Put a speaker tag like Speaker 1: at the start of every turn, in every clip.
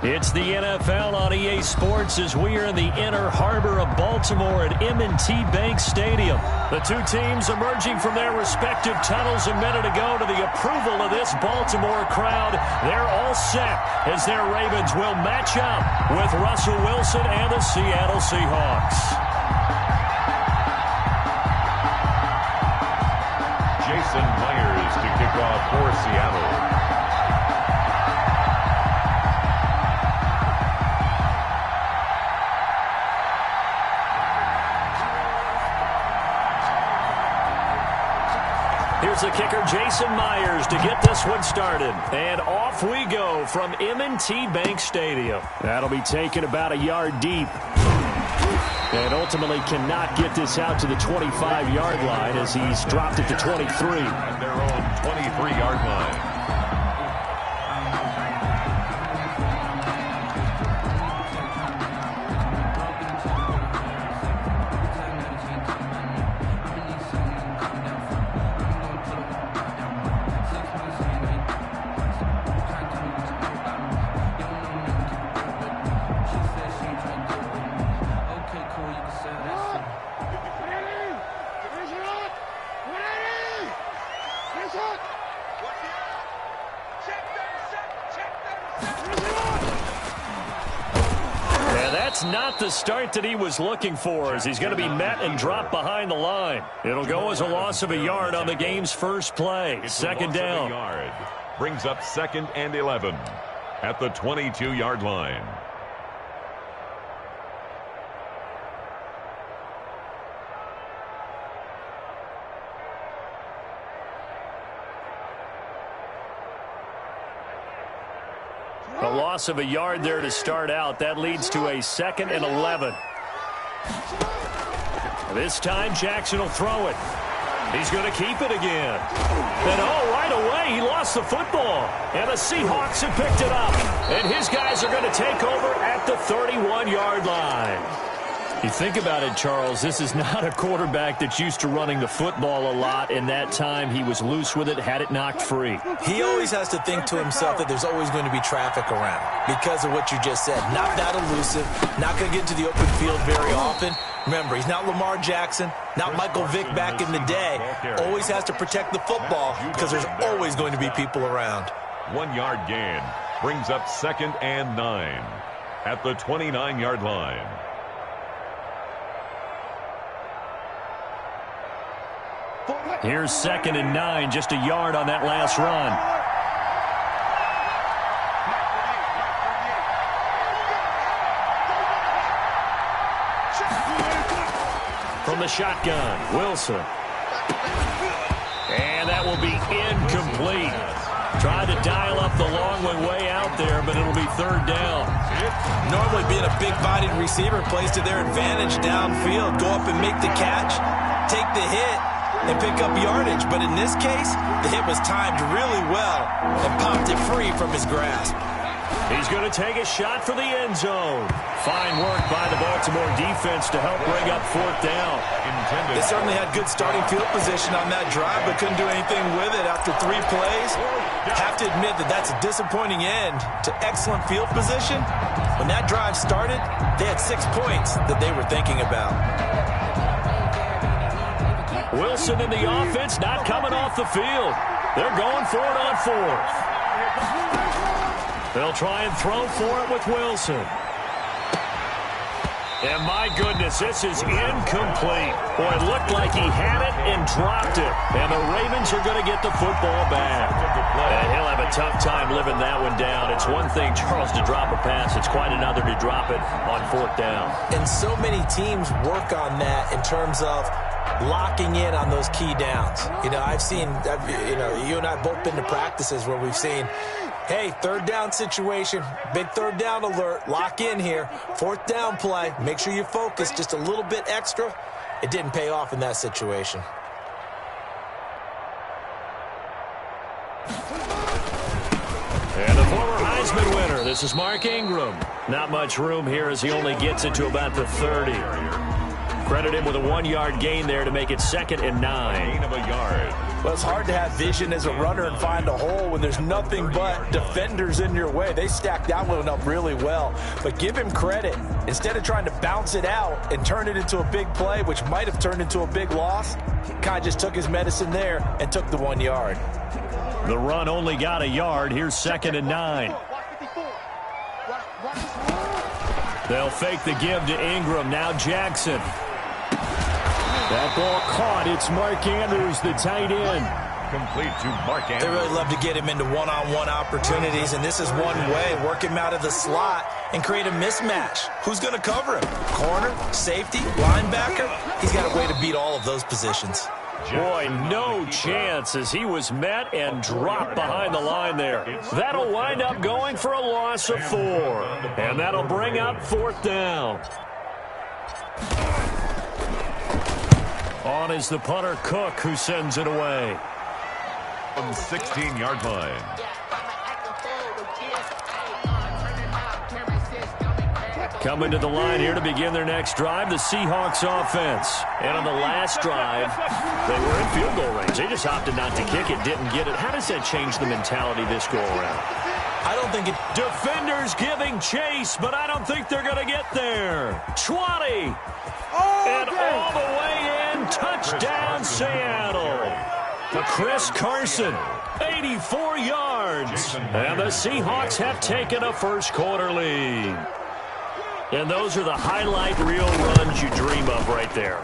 Speaker 1: It's the NFL on EA Sports as we are in the inner harbor of Baltimore at M&T Bank Stadium. The two teams emerging from their respective tunnels a minute ago to the approval of this Baltimore crowd. They're all set as their Ravens will match up with Russell Wilson and the Seattle Seahawks.
Speaker 2: Jason Myers to kick off for Seattle.
Speaker 1: Here's the kicker, Jason Myers, to get this one started. And off we go from M&T Bank Stadium. That'll be taken about a yard deep. And ultimately cannot get this out to the 25-yard line as he's dropped it to 23.
Speaker 2: At their own 23-yard line.
Speaker 1: Not the start that he was looking for as he's going to be met and dropped behind the line. It'll go as a loss of a yard on the game's first play. Second down.
Speaker 2: Brings up 2nd and 11 at the 22-yard line.
Speaker 1: A loss of a yard there to start out. That leads to a 2nd and 11. This time Jackson will throw it. He's going to keep it again. And right away he lost the football. And the Seahawks have picked it up. And his guys are going to take over at the 31-yard line. You think about it, Charles, this is not a quarterback that's used to running the football a lot, and that time he was loose with it, had it knocked free.
Speaker 3: He always has to think to himself that there's always going to be traffic around because of what you just said. Not that elusive, not going to get into the open field very often. Remember, he's not Lamar Jackson, not Michael Vick back in the day. Always has to protect the football because there's always going to be people around.
Speaker 2: 1-yard gain brings up 2nd and 9 at the 29-yard line.
Speaker 1: Here's 2nd and 9, just a yard on that last run. From the shotgun, Wilson. And that will be incomplete. Tried to dial up the long one way out there, but it'll be 3rd down.
Speaker 3: Normally being a big-bodied receiver plays to their advantage downfield. Go up and make the catch, take the hit, and pick up yardage. But in this case, the hit was timed really well and popped it free from his grasp.
Speaker 1: He's going to take a shot for the end zone. Fine work by the Baltimore defense to help bring up 4th down.
Speaker 3: They certainly had good starting field position on that drive, but couldn't do anything with it after 3 plays. Have to admit that that's a disappointing end to excellent field position. When that drive started, they had 6 points that they were thinking about.
Speaker 1: Wilson in the offense not coming off the field. They're going for it on 4th. They'll try and throw for it with Wilson. And my goodness, this is incomplete. Boy, it looked like he had it and dropped it. And the Ravens are going to get the football back. And he'll have a tough time living that one down. It's one thing, Charles, to drop a pass. It's quite another to drop it on 4th down.
Speaker 3: And so many teams work on that in terms of locking in on those key downs. You know, you and I both been to practices where we've seen, hey, 3rd down situation, big 3rd down alert, lock in here, 4th down play, make sure you focus just a little bit extra. It didn't pay off in that situation.
Speaker 1: And the former Heisman winner, this is Mark Ingram. Not much room here as he only gets it to about the 30. Credit him with a 1-yard gain there to make it 2nd and 9.
Speaker 2: Gain of a yard.
Speaker 3: Well, it's hard to have vision as a runner and find a hole when there's nothing but defenders in your way. They stacked that one up really well. But give him credit. Instead of trying to bounce it out and turn it into a big play, which might have turned into a big loss, he kind of just took his medicine there and took the 1 yard.
Speaker 1: The run only got a yard. Here's 2nd and 9. They'll fake the give to Ingram. Now Jackson. That ball caught. It's Mark Andrews, the tight end.
Speaker 2: Complete to Mark Andrews.
Speaker 3: They really love to get him into one-on-one opportunities, and this is one way. Work him out of the slot and create a mismatch. Who's going to cover him? Corner, safety, linebacker? He's got a way to beat all of those positions.
Speaker 1: Boy, no chance as he was met and dropped behind the line there. That'll wind up going for a loss of 4. And that'll bring up 4th down. On is the punter, Cook, who sends it away.
Speaker 2: On the 16-yard line.
Speaker 1: Coming to the line here to begin their next drive, the Seahawks offense. And on the last drive, they were in field goal range. They just opted not to kick it, didn't get it. How does that change the mentality this go-around?
Speaker 3: I don't think it...
Speaker 1: Defenders giving chase, but I don't think they're going to get there. 20. And all the way in, touchdown Seattle. To Chris Carson, 84 yards. And the Seahawks have taken a first-quarter lead. And those are the highlight reel runs you dream of right there.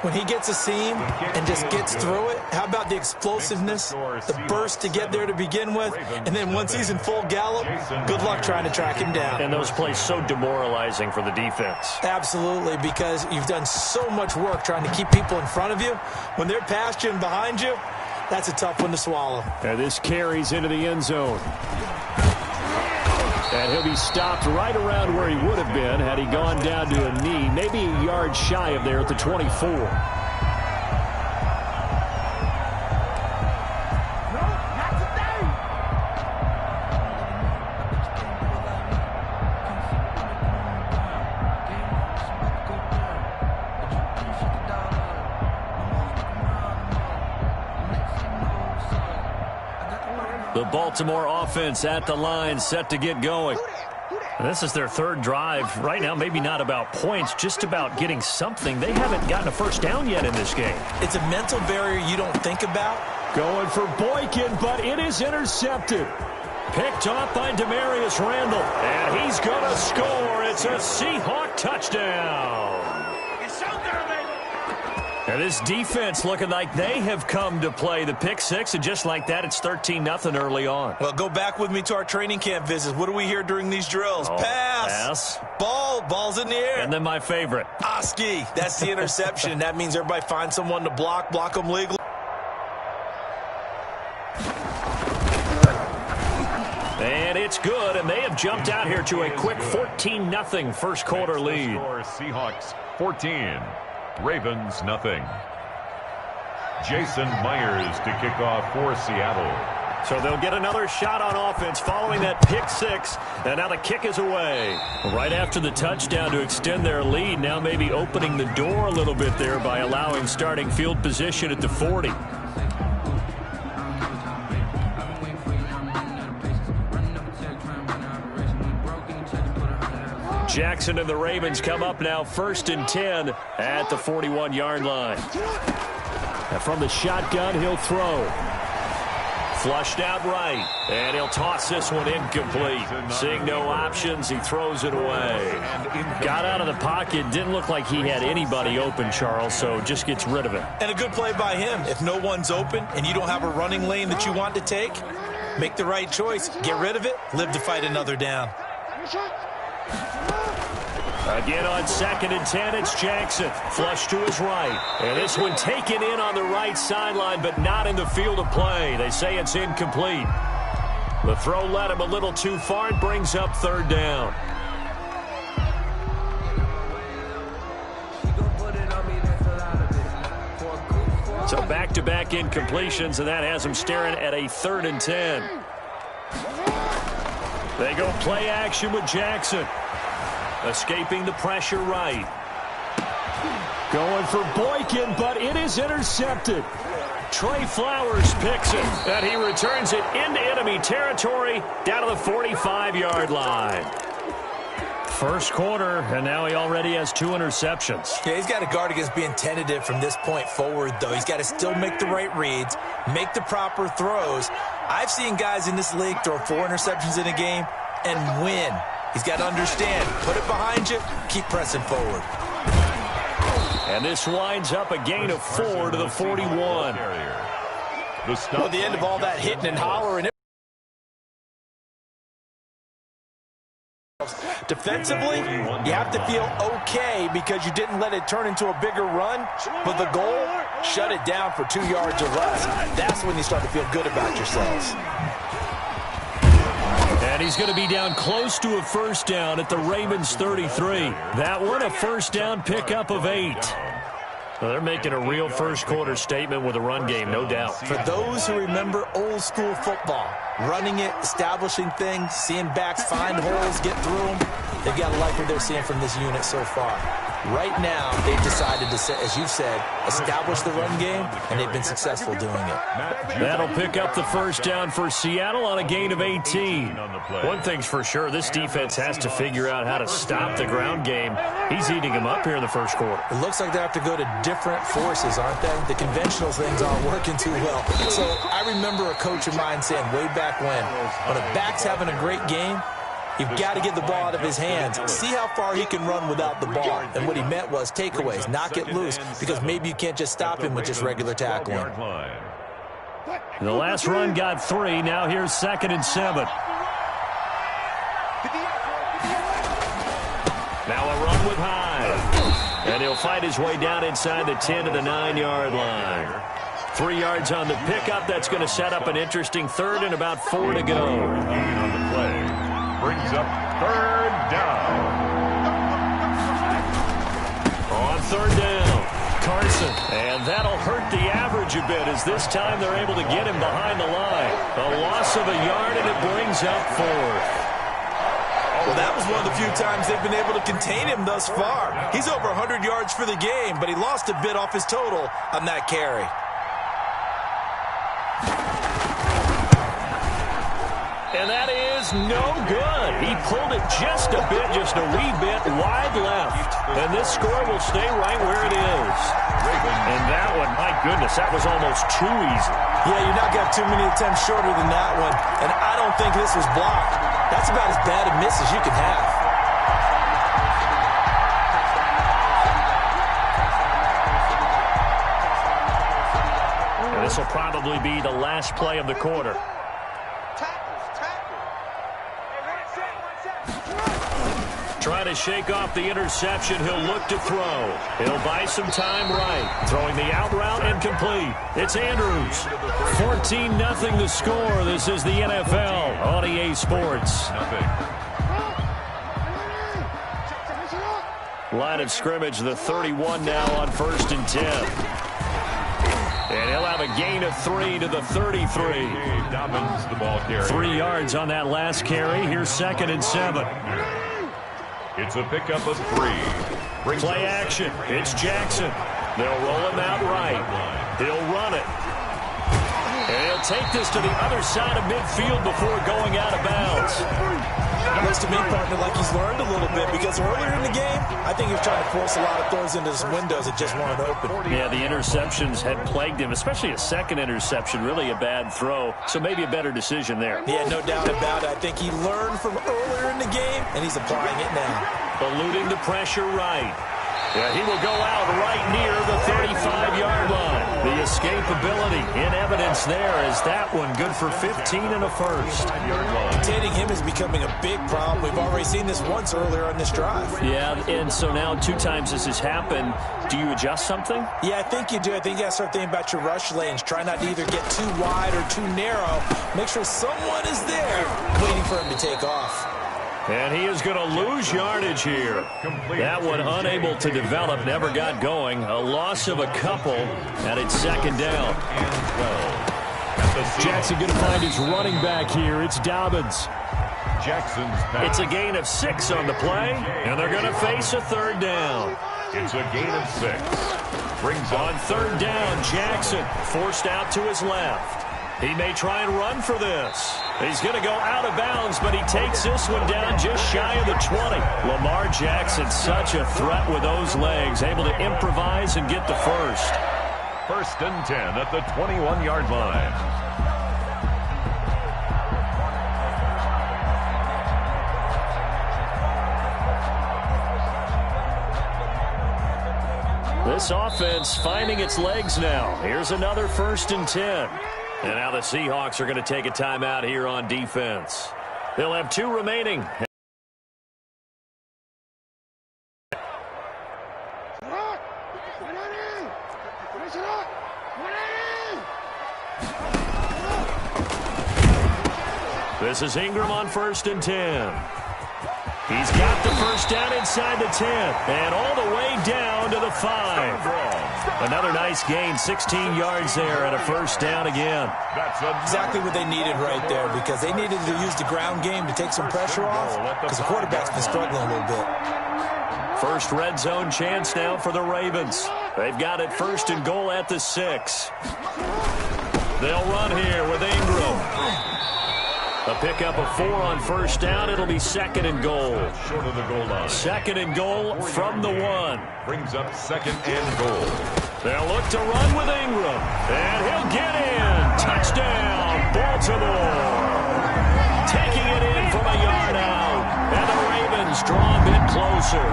Speaker 3: When he gets a seam and just gets through it, how about the explosiveness, the burst to get there to begin with, and then once he's in full gallop, good luck trying to track him down.
Speaker 1: And those plays so demoralizing for the defense.
Speaker 3: Absolutely, because you've done so much work trying to keep people in front of you. When they're past you and behind you, that's a tough one to swallow.
Speaker 1: And this carries into the end zone. And he'll be stopped right around where he would have been had he gone down to a knee, maybe a yard shy of there at the 24. The Baltimore offense at the line, set to get going. And this is their 3rd drive. Right now, maybe not about points, just about getting something. They haven't gotten a first down yet in this game.
Speaker 3: It's a mental barrier you don't think about.
Speaker 1: Going for Boykin, but it is intercepted. Picked off by Demarius Randall. And he's going to score. It's a Seahawk touchdown. And this defense looking like they have come to play. The pick 6, and just like that, it's 13-0 early on.
Speaker 3: Well, go back with me to our training camp visits. What do we hear during these drills? Pass. Ball's in the air.
Speaker 1: And then my favorite.
Speaker 3: Oski. That's the interception. That means everybody finds someone to block them legally.
Speaker 1: And it's good, and they have jumped out here to a quick 14-0 first-quarter lead.
Speaker 2: Seahawks 14. Ravens, nothing. Jason Myers to kick off for Seattle.
Speaker 1: So they'll get another shot on offense following that pick 6, and now the kick is away. Right after the touchdown to extend their lead, now maybe opening the door a little bit there by allowing starting field position at the 40. Jackson and the Ravens come up now 1st and 10 at the 41-yard line. And from the shotgun, he'll throw. Flushed out right, and he'll toss this one incomplete. Seeing no options, he throws it away. Got out of the pocket, didn't look like he had anybody open, Charles, so just gets rid of it.
Speaker 3: And a good play by him. If no one's open and you don't have a running lane that you want to take, make the right choice. Get rid of it, live to fight another down.
Speaker 1: Again on 2nd and 10, it's Jackson. Flush to his right. And this one taken in on the right sideline, but not in the field of play. They say it's incomplete. The throw led him a little too far. It brings up 3rd down. So back-to-back incompletions, and that has him staring at a 3rd and 10. They go play action with Jackson. Escaping the pressure right. Going for Boykin, but it is intercepted. Trey Flowers picks it, and he returns it into enemy territory down to the 45-yard line. First quarter, and now he already has 2 interceptions.
Speaker 3: Yeah, he's got to guard against being tentative from this point forward, though. He's got to still make the right reads, make the proper throws. I've seen guys in this league throw 4 interceptions in a game and win. He's got to understand, put it behind you, keep pressing forward.
Speaker 1: And this winds up a gain of 4 to the 41.
Speaker 3: Well, the end of all that hitting and hollering. Defensively, you have to feel okay because you didn't let it turn into a bigger run. But the goal, shut it down for 2 yards or less. That's when you start to feel good about yourselves.
Speaker 1: And he's going to be down close to a first down at the Ravens 33. That one a first down pickup of 8. Well, they're making a real first quarter statement with a run game, no doubt.
Speaker 3: For those who remember old school football, running it, establishing things, seeing backs find holes, get through them, they've got to like what they're seeing from this unit so far. Right now, they've decided to, as you've said, establish the run game, and they've been successful doing it.
Speaker 1: That'll pick up the first down for Seattle on a gain of 18. One thing's for sure, this defense has to figure out how to stop the ground game. He's eating them up here in the first quarter.
Speaker 3: It looks like they have to go to different forces, aren't they? The conventional things aren't working too well. So I remember a coach of mine saying way back when a back's having a great game, you've got to get the ball out of his hands. See how far he can run without the ball. And what he meant was takeaways, knock it loose, because maybe you can't just stop him with just regular tackling.
Speaker 1: The last run got 3. Now here's 2nd and 7. Now a run with Hyde. And he'll fight his way down inside the 10 to the 9-yard line. 3 yards on the pickup. That's going to set up an interesting 3rd and about 4 to go.
Speaker 2: On the play. Brings up 3rd down.
Speaker 1: On 3rd down, Carson. And that'll hurt the average a bit as this time they're able to get him behind the line. A loss of a yard, and it brings up 4th.
Speaker 3: Well, that was one of the few times they've been able to contain him thus far. He's over 100 yards for the game, but he lost a bit off his total on that carry.
Speaker 1: And that is no good. He pulled it just a wee bit wide left. And this score will stay right where it is. And that one, my goodness, that was almost too easy.
Speaker 3: Yeah, you're not going to have too many attempts shorter than that one. And I don't think this was blocked. That's about as bad a miss as you can have.
Speaker 1: And this will probably be the last play of the quarter. Trying to shake off the interception. He'll look to throw. He'll buy some time right. Throwing the out route and complete. It's Andrews. 14-0 the score. This is the NFL on EA Sports. Line of scrimmage, the 31 now on 1st and 10. And he'll have a gain of 3 to the 33.
Speaker 2: Dobbins, the ball carrier.
Speaker 1: 3 yards on that last carry. Here's 2nd and 7.
Speaker 2: It's a pickup of 3.
Speaker 1: Play action. It's Jackson. They'll roll him out right. He'll run it. And he'll take this to the other side of midfield before going out of bounds.
Speaker 3: It looks to me, partner, like he's learned a little bit because earlier in the game, I think he was trying to force a lot of throws into some windows that just weren't open.
Speaker 1: Yeah, the interceptions had plagued him, especially a second interception, really a bad throw. So maybe a better decision there.
Speaker 3: Yeah, no doubt about it. I think he learned from earlier in the game, and he's applying it now.
Speaker 1: Eluding the pressure right. Yeah, he will go out right near the 35-yard line. The escapability in evidence there is that one good for 15 and a first.
Speaker 3: Containing him is becoming a big problem. We've already seen this once earlier on this drive.
Speaker 1: Yeah, and so now 2 times this has happened. Do you adjust something?
Speaker 3: Yeah, I think you do. I think you got to start thinking about your rush lanes. Try not to either get too wide or too narrow. Make sure someone is there waiting for him to take off.
Speaker 1: And he is going to lose yardage here. That one unable to develop, never got going. A loss of a couple, and it's 2nd down. Jackson going to find his running back here. It's Dobbins.
Speaker 2: Jackson's pass.
Speaker 1: It's a gain of 6 on the play, and they're going to face a 3rd down.
Speaker 2: It's a gain of 6. Brings
Speaker 1: on third down, Jackson forced out to his left. He may try and run for this. He's going to go out of bounds, but he takes this one down just shy of the 20. Lamar Jackson, such a threat with those legs, able to improvise and get the first.
Speaker 2: First and 10 at the 21-yard line.
Speaker 1: This offense finding its legs now. Here's another first and 10. And now the Seahawks are going to take a timeout here on defense. They'll have 2 remaining. This is Ingram on first and 10. He's got the first down inside the 10 and all the way down to the 5. Another nice gain, 16 yards there and a first down again.
Speaker 3: That's exactly what they needed right there, because they needed to use the ground game to take some pressure off, because the quarterback's been struggling a little bit.
Speaker 1: First red zone chance now for the Ravens. They've got it first and goal at the 6. They'll run here with Ingram. A pickup of 4 on first down. It'll be second and goal.
Speaker 2: Short of the goal line.
Speaker 1: Second and goal from the 1.
Speaker 2: Brings up second and goal.
Speaker 1: They'll look to run with Ingram. And he'll get in. Touchdown, Baltimore. Taking it in from a yard out. And the Ravens draw a bit closer.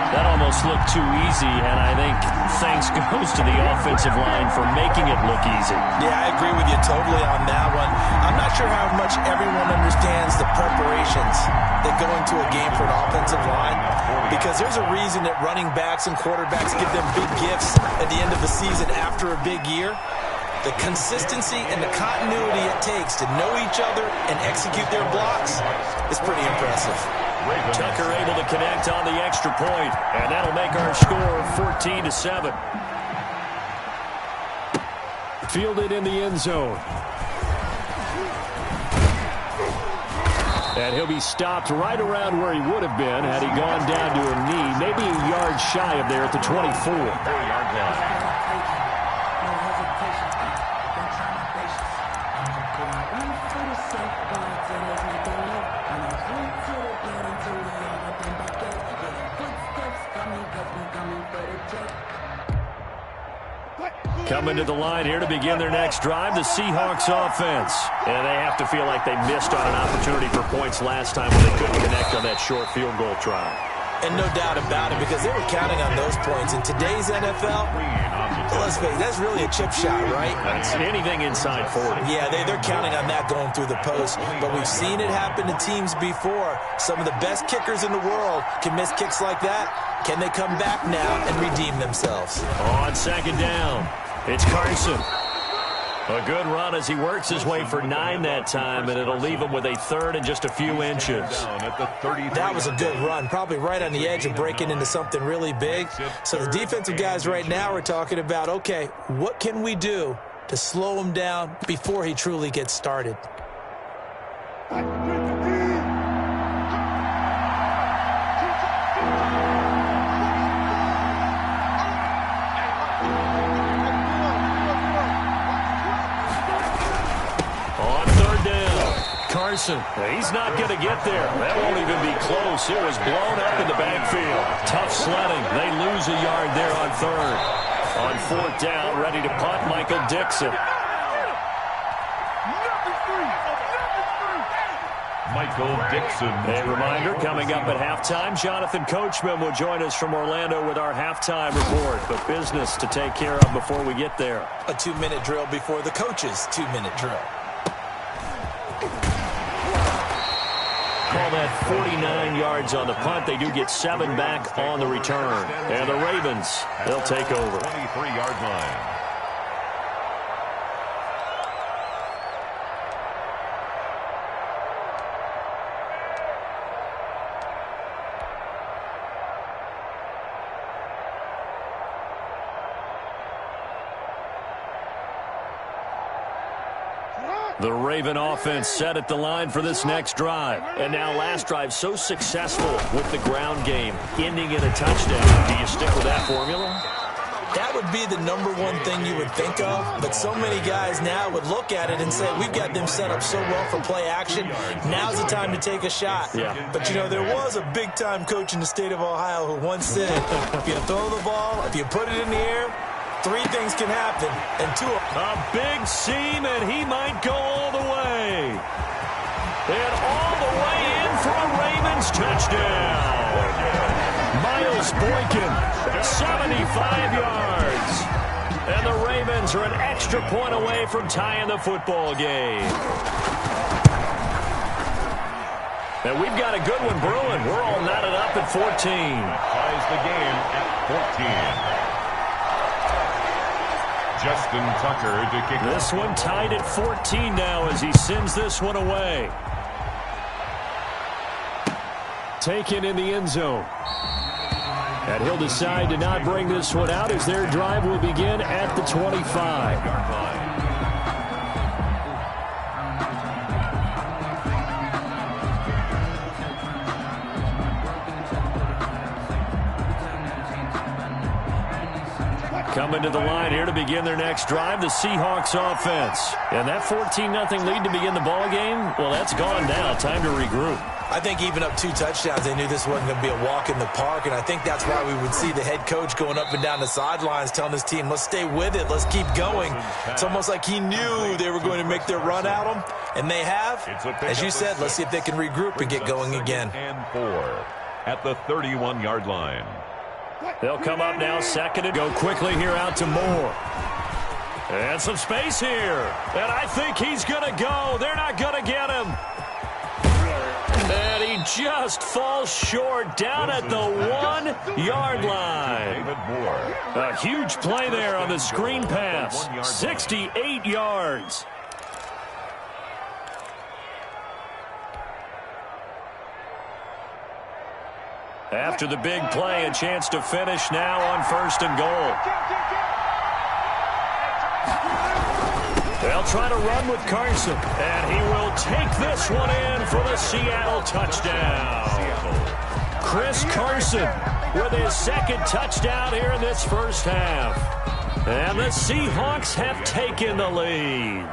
Speaker 1: That almost looked too easy, and I think thanks goes to the offensive line for making it look easy.
Speaker 3: Yeah, I agree with you totally on that one. I'm not sure how much everyone understands the preparations that go into a game for an offensive line, because there's a reason that running backs and quarterbacks give them big gifts at the end of the season after a big year. The consistency and the continuity it takes to know each other and execute their blocks is pretty impressive.
Speaker 1: Tucker able to connect on the extra point, and that'll make our score 14-7. Fielded in the end zone. And he'll be stopped right around where he would have been had he gone down to a knee, maybe a yard shy of there at the 24.
Speaker 2: 4-yard line.
Speaker 1: Coming to the line here to begin their next drive, the Seahawks offense. And they have to feel like they missed on an opportunity for points last time when they couldn't connect on that short field goal try.
Speaker 3: And no doubt about it, because they were counting on those points. In today's NFL, let's face it, that's really a chip shot, right?
Speaker 1: That's anything inside 40.
Speaker 3: Yeah, they're counting on that going through the post. But we've seen it happen to teams before. Some of the best kickers in the world can miss kicks like that. Can they come back now and redeem themselves?
Speaker 1: On second down, it's Carson. A good run as he works his way for 9 that time, and it'll leave him with a third and just a few inches.
Speaker 3: That was a good run, probably right on the edge of breaking into something really big. So the defensive guys right now are talking about, okay, what can we do to slow him down before he truly gets started?
Speaker 1: Carson, he's not going to get there. That won't even be close. It was blown up in the backfield. Tough sledding. They lose a yard there on third. On fourth down, ready to punt, Michael Dixon.
Speaker 2: Michael Dixon.
Speaker 1: A reminder, coming up at halftime, Jonathan Coachman will join us from Orlando with our halftime report. But business to take care of before we get there.
Speaker 3: A 2-minute drill before the coach's 2-minute drill.
Speaker 1: Call that 49 yards on the punt. They do get 7 back on the return. And the Ravens, they'll take over.
Speaker 2: 23-yard line.
Speaker 1: The Raven offense set at the line for this next drive. And now last drive so successful with the ground game, ending in a touchdown. Do you stick with that formula?
Speaker 3: That would be the number one thing you would think of, but so many guys now would look at it and say, we've got them set up so well for play action, now's the time to take a shot.
Speaker 1: Yeah.
Speaker 3: But, you know, there was a big-time coach in the state of Ohio who once said, if you throw the ball, if you put it in the air, 3 things can happen, and 2
Speaker 1: A big seam, and he might go all the way. And all the way in for a Ravens touchdown. Miles Boykin, 75 yards. And the Ravens are an extra point away from tying the football game. And we've got a good one brewing. We're all knotted up at 14.
Speaker 2: Ties the game at 14. Justin Tucker to kick
Speaker 1: This one tied at 14 now as he sends this one away. Taken in the end zone. And he'll decide to not bring this one out as their drive will begin at the 25. Coming to the line here to begin their next drive, the Seahawks offense. And that 14-0 lead to begin the ball game, well, that's gone now. Time to regroup.
Speaker 3: I think even up 2 touchdowns, they knew this wasn't going to be a walk in the park, and I think that's why we would see the head coach going up and down the sidelines telling his team, let's stay with it, let's keep going. It's almost like he knew they were going to make their run at him, and they have. As you said, let's see if they can regroup and get going again.
Speaker 2: And 4 at the 31-yard line.
Speaker 1: They'll come up now, second and go quickly here out to Moore. And some space here. And I think he's going to go. They're not going to get him. And he just falls short down at the 1-yard line. A huge play there on the screen pass. 68 yards. After the big play, a chance to finish now on 1st and goal. They'll try to run with Carson, and he will take this one in for the Seattle touchdown. Chris Carson with his 2nd touchdown here in this first half. And the Seahawks have taken the lead.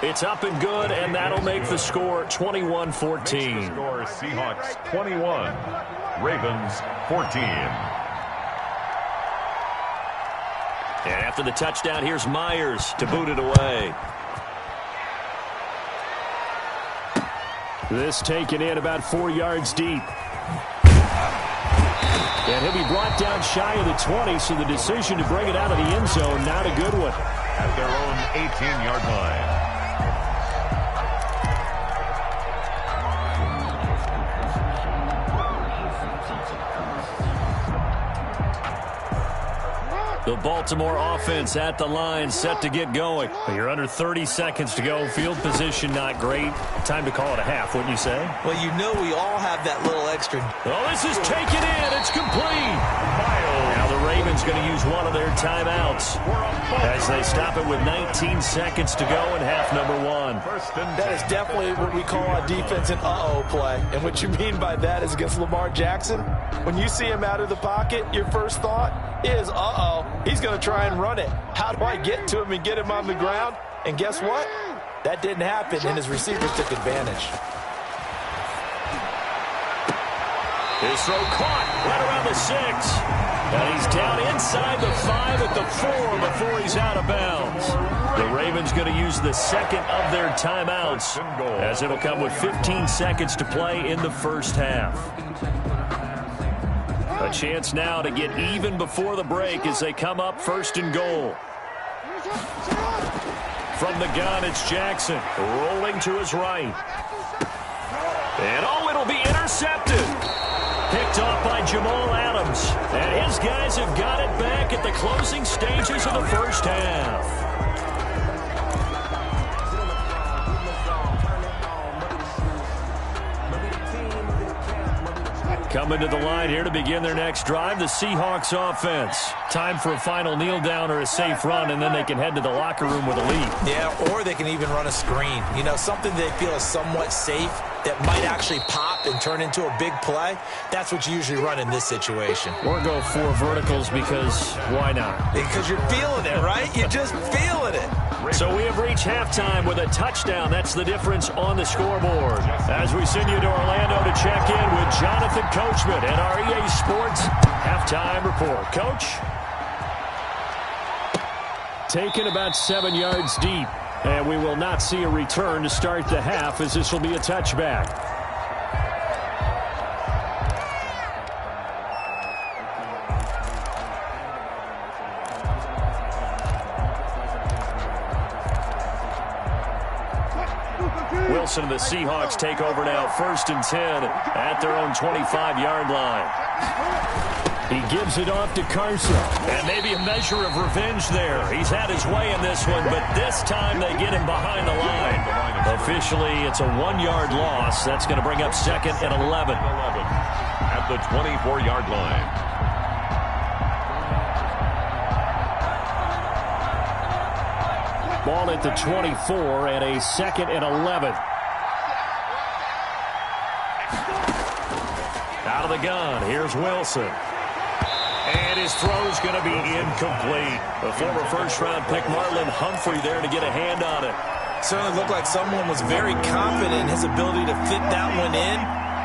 Speaker 1: It's up and good, and that'll make the score 21-14.
Speaker 2: Score Seahawks 21, Ravens 14.
Speaker 1: And after the touchdown, here's Myers to boot it away. This taken in about 4 yards deep. And he'll be brought down shy of the 20, so the decision to bring it out of the end zone, not a good one.
Speaker 2: At their own 18-yard line.
Speaker 1: The Baltimore offense at the line, set to get going. You're under 30 seconds to go. Field position not great. Time to call it a half, wouldn't you say?
Speaker 3: Well, you know we all have that little extra.
Speaker 1: Oh, this is taken in. It's complete. Now the Ravens going to use one of their timeouts as they stop it with 19 seconds to go in half number 1.
Speaker 3: That is definitely what we call on defense an uh-oh play. And what you mean by that is against Lamar Jackson, when you see him out of the pocket, your first thought is, uh-oh, he's going to try and run it. How do I get to him and get him on the ground? And guess what? That didn't happen, and his receivers took advantage.
Speaker 1: His throw caught right around the 6. And he's down inside the 5 at the 4 before he's out of bounds. The Ravens going to use the 2nd of their timeouts as it'll come with 15 seconds to play in the first half. A chance now to get even before the break as they come up 1st and goal. From the gun, it's Jackson rolling to his right. And oh, it'll be intercepted. Picked off by Jamal Adams. And his guys have got it back at the closing stages of the first half. Coming to the line here to begin their next drive, the Seahawks offense. Time for a final kneel down or a safe run, and then they can head to the locker room with a lead.
Speaker 3: Yeah, or they can even run a screen. You know, something they feel is somewhat safe that might actually pop and turn into a big play. That's what you usually run in this situation.
Speaker 1: Or go 4 verticals because why not?
Speaker 3: Because you're feeling it, right? You're just feeling it.
Speaker 1: So we have reached halftime with a touchdown. That's the difference on the scoreboard. As we send you to Orlando to check in with Jonathan Coachman and our EA Sports halftime report. Coach? Taken about 7 yards deep. And we will not see a return to start the half, as this will be a touchback. Wilson and the Seahawks take over now, 1st and 10 at their own 25-yard line. He gives it off to Carson. And maybe a measure of revenge there. He's had his way in this one, but this time they get him behind the line. Officially, it's a 1-yard loss. That's going to bring up 2nd and 11.
Speaker 2: At the 24-yard line.
Speaker 1: Ball at the 24 and a 2nd and 11. Out of the gun, here's Wilson. And his throw's going to be incomplete. The former first-round pick Marlon Humphrey there to get a hand on it.
Speaker 3: Certainly looked like someone was very confident in his ability to fit that one in.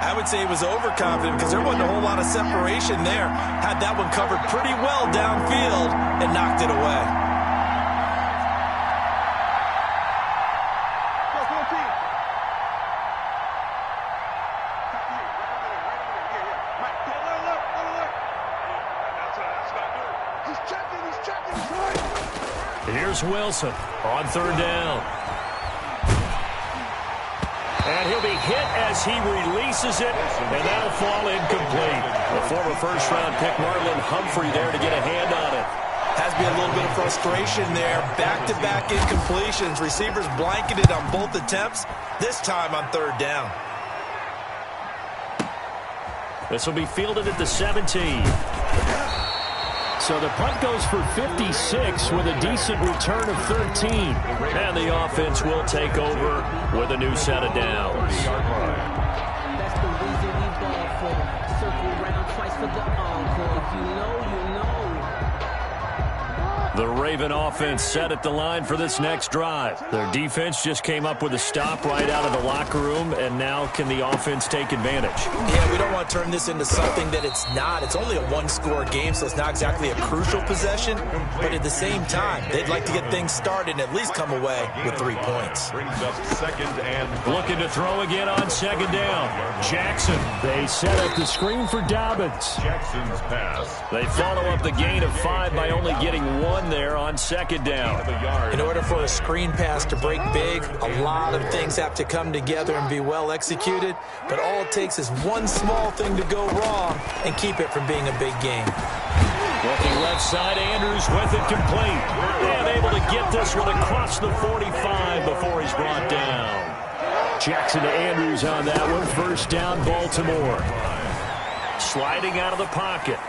Speaker 3: I would say he was overconfident because there wasn't a whole lot of separation there. Had that one covered pretty well downfield and knocked it away.
Speaker 1: Here's Wilson on 3rd down. And he'll be hit as he releases it, and that'll fall incomplete. The former first-round pick Marlon Humphrey there to get a hand on it.
Speaker 3: Has to be a little bit of frustration there. Back-to-back incompletions. Receivers blanketed on both attempts, this time on 3rd down.
Speaker 1: This will be fielded at the 17. So the punt goes for 56 with a decent return of 13. And the offense will take over with a new set of downs.
Speaker 4: That's the reason we ball for. Circle around twice for the encore. If you know, you know.
Speaker 1: The Raven offense set at the line for this next drive. Their defense just came up with a stop right out of the locker room, and now can the offense take advantage?
Speaker 3: Yeah, we don't want to turn this into something that it's not. It's only a 1-score game, so it's not exactly a crucial possession. But at the same time, they'd like to get things started and at least come away with 3 points.
Speaker 2: Brings up 2nd and
Speaker 1: looking to throw again on 2nd down. Jackson. They set up the screen for Dobbins.
Speaker 2: Jackson's pass.
Speaker 1: They follow up the gain of 5 by only getting 1 there on 2nd down.
Speaker 3: In order for a screen pass to break big, a lot of things have to come together and be well executed. But all it takes is one small thing to go wrong and keep it from being a big game.
Speaker 1: Looking left side, Andrews with it complete. And able to get this one across the 45 before he's brought down. Jackson to Andrews on that one. 1st down, Baltimore. Sliding out of the pocket.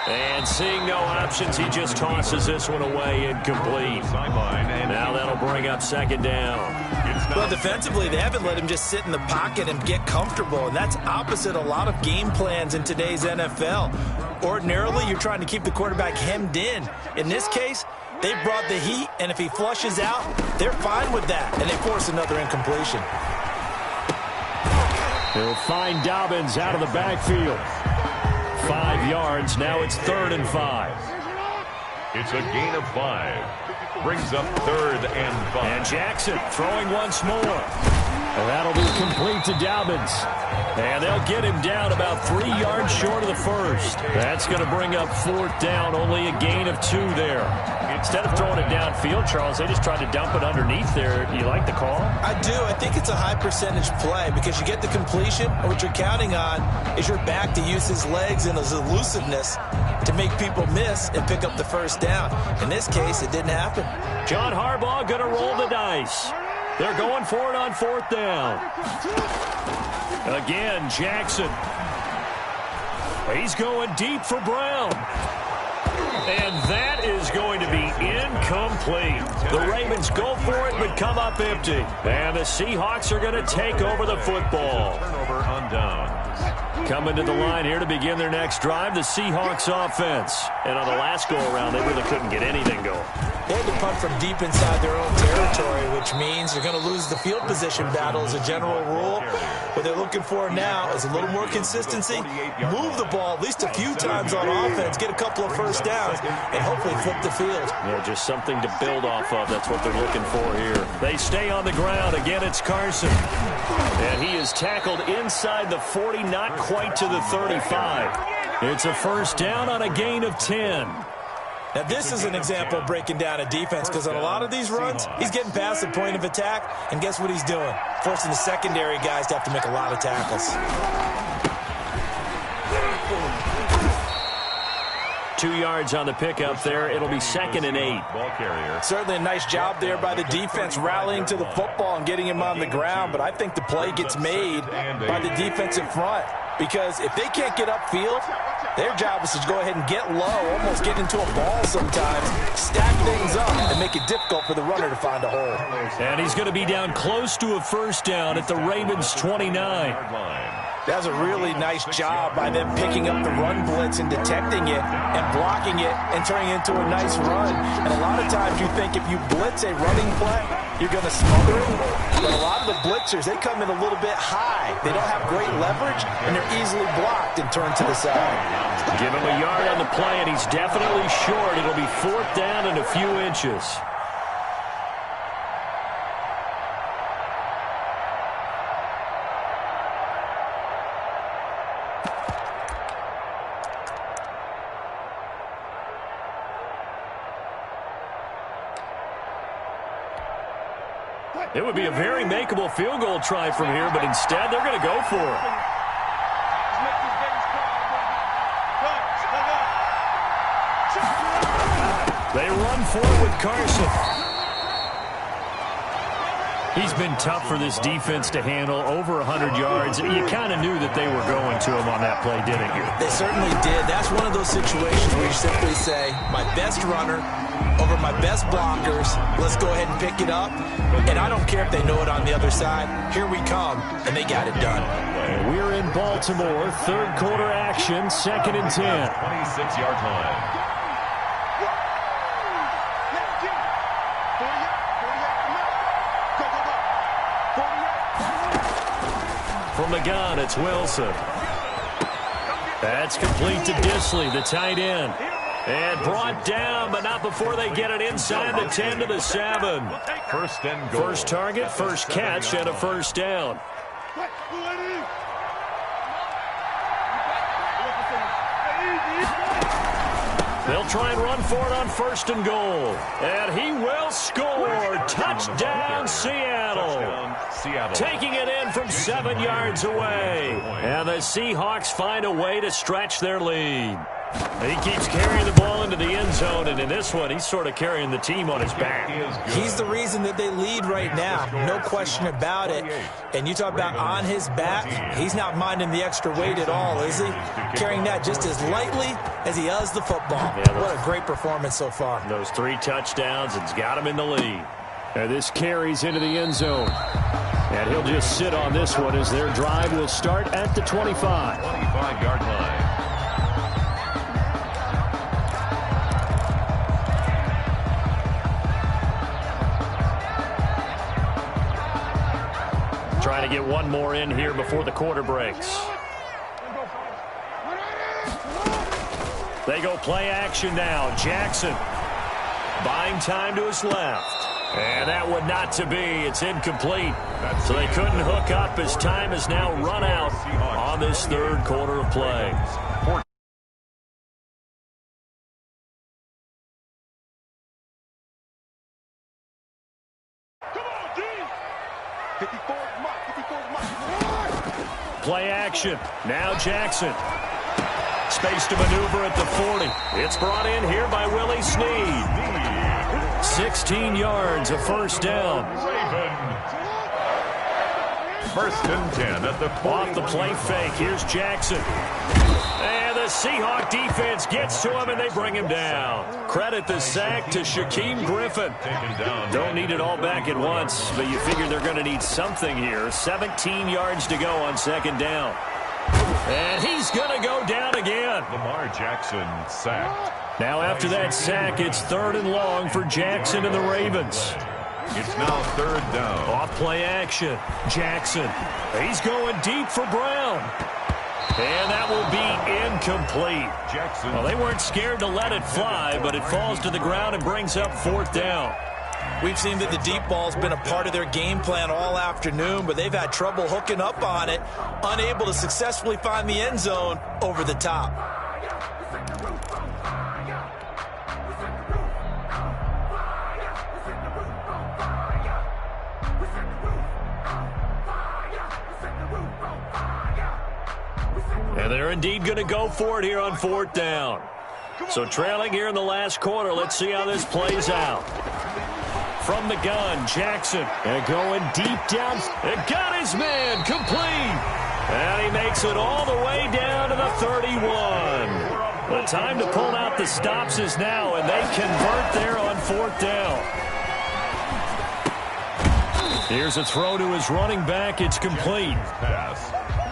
Speaker 1: And seeing no options, he just tosses this one away incomplete. Now that'll bring up 2nd down.
Speaker 3: Well, defensively, they haven't let him just sit in the pocket and get comfortable, and that's opposite a lot of game plans in today's NFL. Ordinarily, you're trying to keep the quarterback hemmed in. In this case, they brought the heat, and if he flushes out, they're fine with that, and they force another incompletion.
Speaker 1: He'll find Dobbins out of the backfield. 5 yards. Now it's 3rd and 5.
Speaker 2: It's a gain of 5. Brings up 3rd and 5.
Speaker 1: And Jackson throwing once more. And that'll be complete to Dobbins. And they'll get him down about 3 yards short of the 1st. That's going to bring up 4th down. Only a gain of 2 there. Instead of throwing it downfield, Charles, they just tried to dump it underneath there. You like the call?
Speaker 3: I do. I think it's a high percentage play because you get the completion, and what you're counting on is your back to use his legs and his elusiveness to make people miss and pick up the 1st down. In this case, it didn't happen.
Speaker 1: John Harbaugh going to roll the dice. They're going for it on 4th down. Again, Jackson. He's going deep for Brown. And that is going to be incomplete. The Ravens go for it but come up empty. And the Seahawks are going to take over the football.
Speaker 2: Turnover on downs.
Speaker 1: Coming to the line here to begin their next drive, the Seahawks offense. And on the last go-around, they really couldn't get anything going.
Speaker 3: They had to punt from deep inside their own territory, which means they're going to lose the field position battle as a general rule. What they're looking for now is a little more consistency, move the ball at least a few times on offense, get a couple of first downs, and hopefully flip the field.
Speaker 1: Yeah, just something to build off of. That's what they're looking for here. They stay on the ground. Again, it's Carson. And he is tackled inside the 40, not quite to the 35. It's a first down on a gain of 10.
Speaker 3: Now, this is an example of breaking down a defense because on a lot of these runs, he's getting past the point of attack, and guess what he's doing? Forcing the secondary guys to have to make a lot of tackles.
Speaker 1: 2 yards on the pickup there. It'll be 2nd and 8.
Speaker 2: Ball carrier.
Speaker 3: Certainly a nice job there by the defense rallying to the football and getting him on the ground, but I think the play gets made by the defensive front because if they can't get upfield, their job is to go ahead and get low, almost get into a ball sometimes, stack things up, and make it difficult for the runner to find a hole.
Speaker 1: And he's going to be down close to a first down at the Ravens' 29.
Speaker 3: That was a really nice job by them picking up the run blitz and detecting it and blocking it and turning it into a nice run. And a lot of times you think if you blitz a running play, you're going to smother it. But a lot of the blitzers, they come in a little bit high. They don't have great leverage, and they're easily blocked and turned to the side.
Speaker 1: Give him a yard on the play, and he's definitely short. It'll be 4th down and a few inches. It would be a very makeable field goal try from here, but instead they're going to go for it. They run for it with Carson. He's been tough for this defense to handle, over 100 yards. You kind of knew that they were going to him on that play, didn't you?
Speaker 3: They certainly did. That's one of those situations where you simply say, my best runner over my best blockers, let's go ahead and pick it up. And I don't care if they know it on the other side. Here we come, and they got it done.
Speaker 1: And we're in Baltimore, third quarter action, 2nd and 10.
Speaker 2: 26-yard line.
Speaker 1: From the gun, it's Wilson. That's complete to Disley, the tight end. And brought down, but not before they get it inside the 10 to the 7.
Speaker 2: First and goal.
Speaker 1: First target, first catch, and a first down. They'll try and run for it on 1st and goal. And he will score. Touchdown, Seattle. Taking it in from 7 yards away. And the Seahawks find a way to stretch their lead. He keeps carrying the ball into the end zone, and in this one, he's sort of carrying the team on his back.
Speaker 3: He's the reason that they lead right now, no question about it. And you talk about on his back, he's not minding the extra weight at all, is he? Carrying that just as lightly as he does the football.
Speaker 1: Yeah,
Speaker 3: what a great performance so far.
Speaker 1: Those 3 touchdowns, it's got him in the lead. And this carries into the end zone. And he'll just sit on this one as their drive will start at the 25.
Speaker 2: 25-yard line.
Speaker 1: Trying to get one more in here before the quarter breaks. They go play action now. Jackson buying time to his left. And that would not to be. It's incomplete. So they couldn't hook up as time has now run out on this third quarter of play. Play action. Now Jackson. Space to maneuver at the 40. It's brought in here by Willie Snead. 16 yards, a first down.
Speaker 2: First and 10 at the 40.
Speaker 1: Off the play fake. Here's Jackson. And the the Seahawk defense gets to him, and they bring him down. Credit the sack to Shaquem Griffin. Don't need it all back at once, but you figure they're going to need something here. 17 yards to go on second down. And he's going to go down again.
Speaker 2: Lamar Jackson sacked.
Speaker 1: Now after that sack, it's 3rd and long for Jackson and the Ravens.
Speaker 2: It's now 3rd down.
Speaker 1: Off play action. Jackson. He's going deep for Brown. And that will be incomplete.
Speaker 2: Jackson.
Speaker 1: Well, they weren't scared to let it fly, but it falls to the ground and brings up 4th down.
Speaker 3: We've seen that the deep ball's been a part of their game plan all afternoon, but they've had trouble hooking up on it, unable to successfully find the end zone over the top.
Speaker 1: And they're indeed going to go for it here on 4th down. So trailing here in the last quarter, let's see how this plays out. From the gun, Jackson. And going deep down. And got his man complete. And he makes it all the way down to the 31. The time to pull out the stops is now, and they convert there on 4th down. Here's a throw to his running back. It's complete.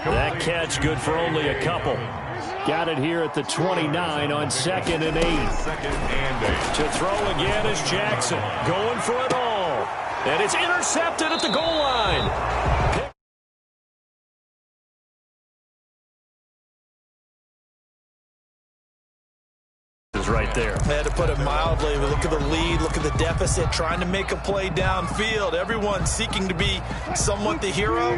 Speaker 1: That catch good for only a couple. Got it here at the 29 on 2nd and 8. To throw again is Jackson. Going for it all. And it's intercepted at the goal line. Right there.
Speaker 3: To put it mildly, look at the lead, look at the deficit, trying to make a play downfield. Everyone seeking to be somewhat the hero.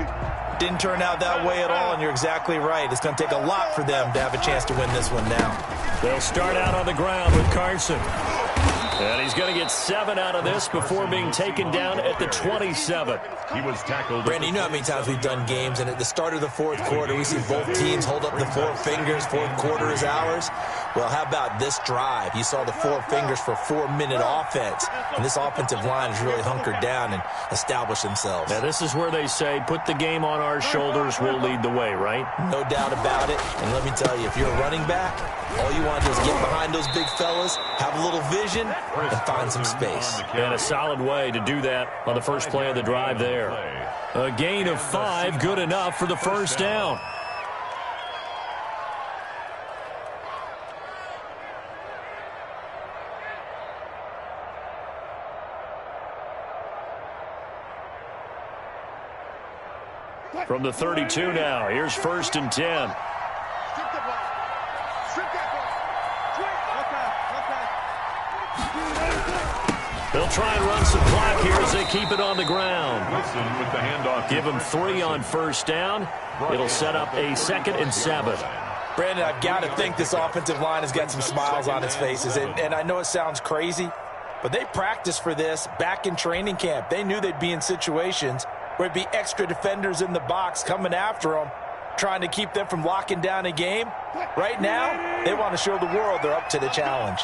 Speaker 3: Didn't turn out that way at all, and you're exactly right. It's going to take a lot for them to have a chance to win this one now.
Speaker 1: They'll start out on the ground with Carson. And he's going to get 7 out of this before being taken down at the 27.
Speaker 2: He was tackled.
Speaker 3: Brandon, you know how many times we've done games, and at the start of the 4th quarter, we see both teams hold up the 4 fingers. 4th quarter is ours. Well, how about this drive? You saw the 4 fingers for 4-minute offense, and this offensive line has really hunkered down and established themselves.
Speaker 1: Now, this is where they say, put the game on our shoulders, we'll lead the way, right?
Speaker 3: No doubt about it. And let me tell you, if you're a running back, all you want to do is get behind those big fellas, have a little vision, and find some space.
Speaker 1: And a solid way to do that on the first play of the drive there. A gain of 5, good enough for the first down. From the 32 now, here's 1st and 10. They'll try and run some clock here as they keep it on the ground.
Speaker 2: Wilson with the handoff.
Speaker 1: Give them 3 on first down. It'll set up a 2nd and 7.
Speaker 3: Brandon, I've got to think this offensive line has got some smiles on its faces. And I know it sounds crazy, but they practiced for this back in training camp. They knew they'd be in situations where it'd be extra defenders in the box coming after them, trying to keep them from locking down a game. Right now, they want to show the world they're up to the challenge.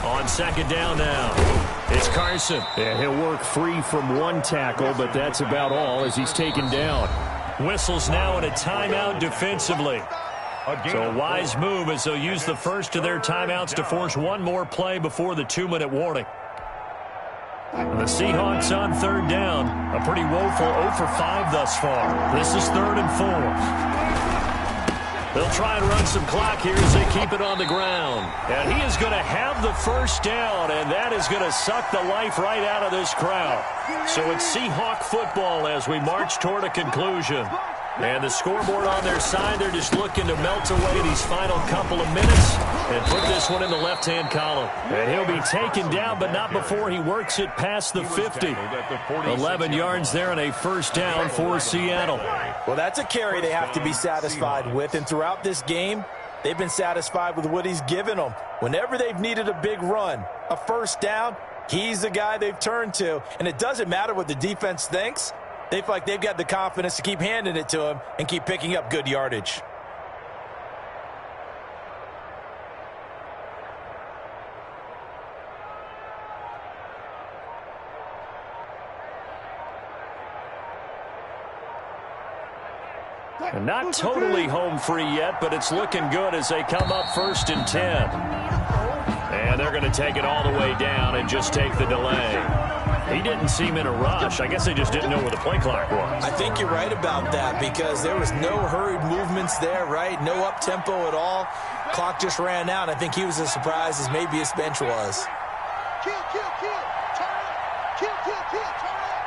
Speaker 1: On second down now, it's Carson. And he'll work free from 1 tackle, but that's about all as he's taken down. Whistles now in a timeout defensively. So a wise move as they'll use the first of their timeouts to force 1 more play before the 2-minute warning. And the Seahawks on 3rd down. A pretty woeful 0 for 5 thus far. This is 3rd and 4. They'll try and run some clock here as they keep it on the ground. And he is going to have the first down, and that is going to suck the life right out of this crowd. So it's Seahawk football as we march toward a conclusion. And the scoreboard on their side, they're just looking to melt away these final couple of minutes and put this one in the left-hand column. And he'll be taken down, but not before he works it past the 50. 11 yards there and a first down for Seattle.
Speaker 3: Well, that's a carry they have to be satisfied with. And throughout this game, they've been satisfied with what he's given them. Whenever they've needed a big run, a first down, he's the guy they've turned to. And it doesn't matter what the defense thinks. They feel like they've got the confidence to keep handing it to him and keep picking up good yardage.
Speaker 1: And not totally home free yet, but it's looking good as they come up 1st and 10. And they're going to take it all the way down and just take the delay. He didn't seem in a rush. I guess they just didn't know where the play clock was.
Speaker 3: I think you're right about that because there was no hurried movements there, right? No up-tempo at all. Clock just ran out. I think he was as surprised as maybe his bench was.
Speaker 5: Kill, kill, kill. Turn up. Kill, kill, kill. Turn up.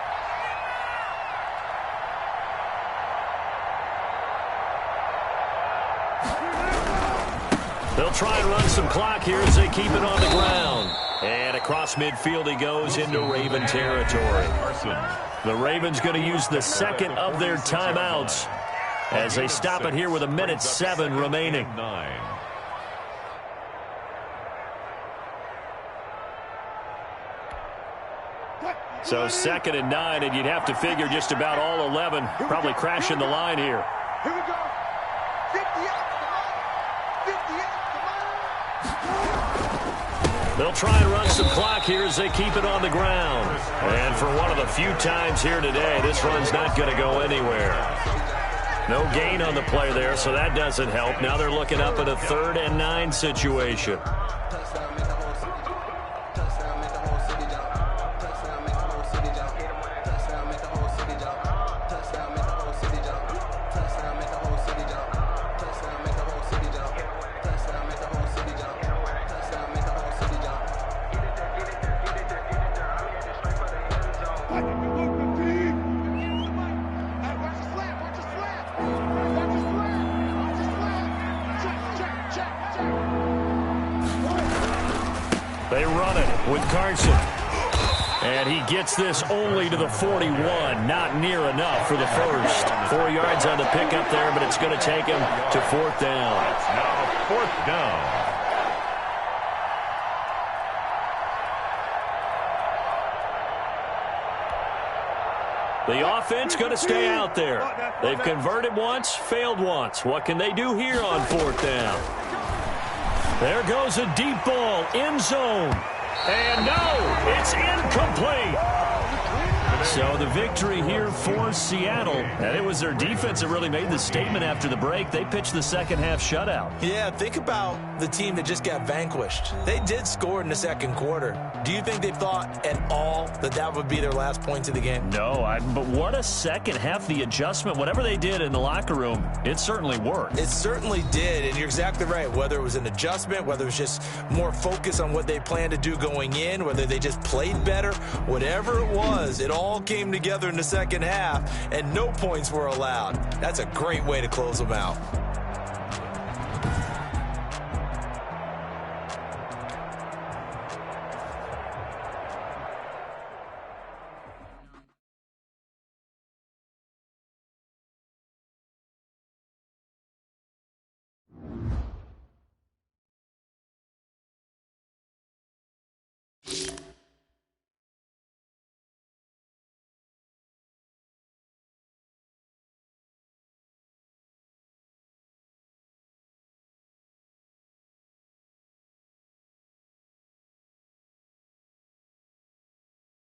Speaker 1: They'll try and run some clock here as they keep it on the ground. And across midfield he goes into Raven territory. The Ravens going to use the second of their timeouts as they stop it here with 1:07 remaining. So 2nd and 9, and you'd have to figure just about all 11 probably crashing the line here.
Speaker 5: Here we go. 58.
Speaker 1: They'll try and run some clock here as they keep it on the ground. And for one of the few times here today, this run's not going to go anywhere. No gain on the play there, so that doesn't help. Now they're looking up at a 3rd and 9 situation. They run it with Carson. And he gets this only to the 41. Not near enough for the first. 4 yards on the pickup there, but it's going to take him to 4th down.
Speaker 2: Now 4th down.
Speaker 1: The offense going to stay out there. They've converted once, failed once. What can they do here on 4th down? There goes a deep ball, end zone. And no, it's incomplete. So the victory here for Seattle. And it was their defense that really made the statement after the break. They pitched the second half shutout.
Speaker 3: Yeah, think about the team that just got vanquished. They did score in the second quarter. Do you think they thought at all that that would be their last points of the game?
Speaker 1: No, but what a second half. The adjustment, whatever they did in the locker room, it certainly worked.
Speaker 3: It certainly did, and you're exactly right. Whether it was an adjustment, whether it was just more focus on what they planned to do going in, whether they just played better, whatever it was, it all came together in the second half, and no points were allowed. That's a great way to close them out.